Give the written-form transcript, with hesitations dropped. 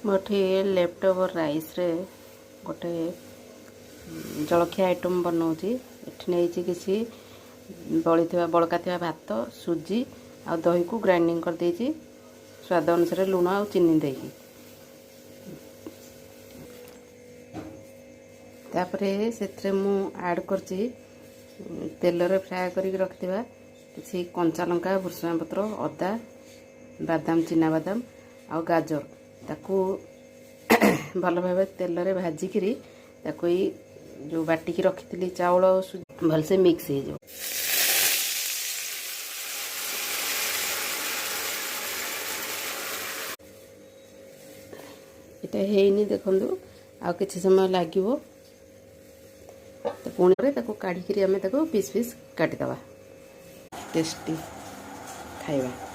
गोटे left over rice रे गोटे जलखिया आइटम बनाऊँगी। एठी नहीं किसी बड़का थिबा भात सुजी आ दही को ग्राइंडिंग कर देइछि स्वाद अनुसार लुण आ चीनी देकी। तापरे सेथरे मु ऐड करछि तेल रे फ्राई करी रखथिबा किछि कंचा लंका भुसुंगा पत्र अदा बादाम चिना बादाम आ गाजर ताकू भल भाव तेल रे भाजिकी ताकू जो बाटिकी रखी चाउल भल से मिक्स हो जाओ। इटा हेनी देखंदु आ किछि समय लागिवो तो पुणी ताकू काढ़ी आमे ताकू पीस पीस काटिदवा टेस्टी खाइबा।